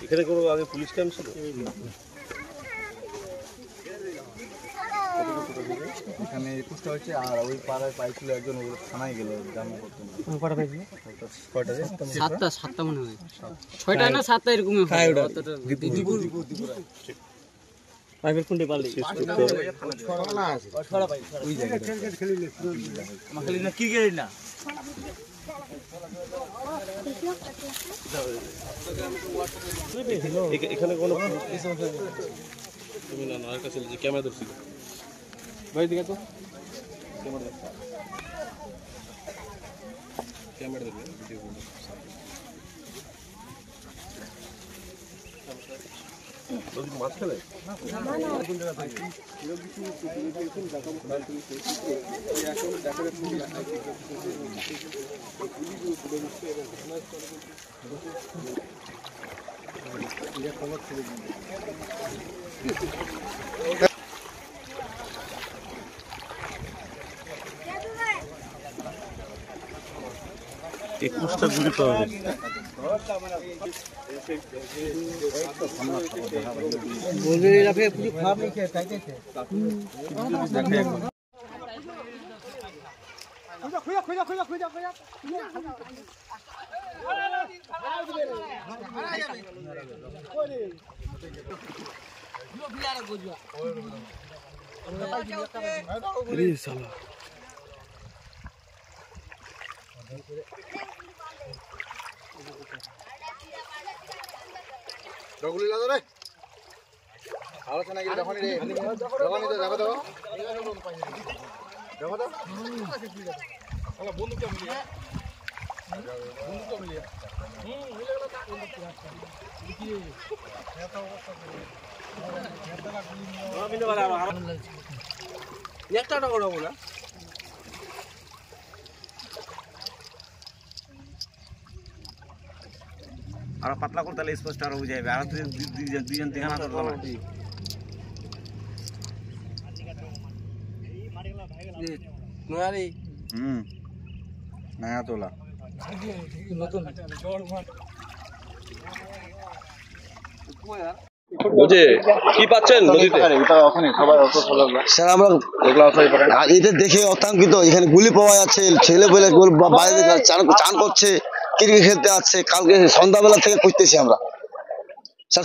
এখানে কোনো আগে পুলিশ ক্যাম্প ছিল? এখানে 21টা হচ্ছে আর ওই পাড়ায় পাইছিল একজন, ওগুলো থানায় গেল জামা করতে। কটা পাইছিল? 7টা মনে হয়, 6টা না 7টা এরকমই হয়। দুপুর প্রাইভেট কোনটি পারলি ছড়া আছে, ছড়া পাই ওই জায়গাটা আমার খালি না ক্রিকেট না। এখানে কোনো তুমি না আর কাছে যে ক্যামেরা ধরছিল ভাই দিকে তো ক্যামেরা ধরবে ভিডিও করবে মাছ খেলে একুশটা গুলি পাওয়া গেছে। ডগুলি লাগো রে আলোচনা কি যখন রে যখন তো দেখো তো দেখো তো আলা বন্ধু কে মিলিয়ে বন্ধু কে মিলিয়ে মিলে গেল বন্ধু কি আছে কি এটা অবস্থা না মিলে বালা একটা টাকা দাও না আর পাতলা করতে তাহলে স্পষ্ট আরো বুঝে যাবে। আর দুইজন দেখানা করলো না নয়া তোলা কি পাচ্ছেন নদীতে? স্যার আমরা এটা দেখে আতঙ্কিত। এখানে গুলি পাওয়া যাচ্ছে, ছেলে পেলে বাইরে চান করছে, ক্রিকেট খেলতে আসছে। কালকে সন্ধ্যাবেলা থেকে খুঁজতেছি আমরা স্যার।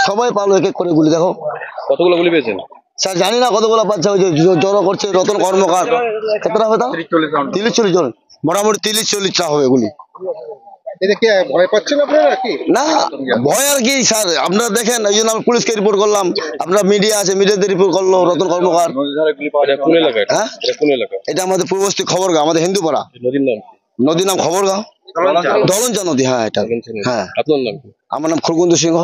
সবাই পালো এক এক করে গুলি। দেখো কতগুলো গুলি পেয়েছেন? স্যার জানি না কতগুলো পাচ্ছে। ওই যে জড়ো করছে রতন কর্মকার। কতটা হবে? 30-40 জন, মোটামুটি 30-40টা হবে গুলি। ভয় পাচ্ছেন আপনারা কি? না ভয় আর কি স্যার, আপনারা দেখেন। এই জন্য আমরা পুলিশকে রিপোর্ট করলাম। আপনারা মিডিয়া আছে, মিডিয়াতে রিপোর্ট করলো রতন কর্মকার। হ্যাঁ এটা আমাদের পূর্বস্থী খবরগাঁও, আমাদের হিন্দুপাড়া। নদীর নাম খবরগাঁও, দলঞ্চা নদী। হ্যাঁ এটা। হ্যাঁ আপনার নাম? আমার নাম খড়গুন্দু সিংহ।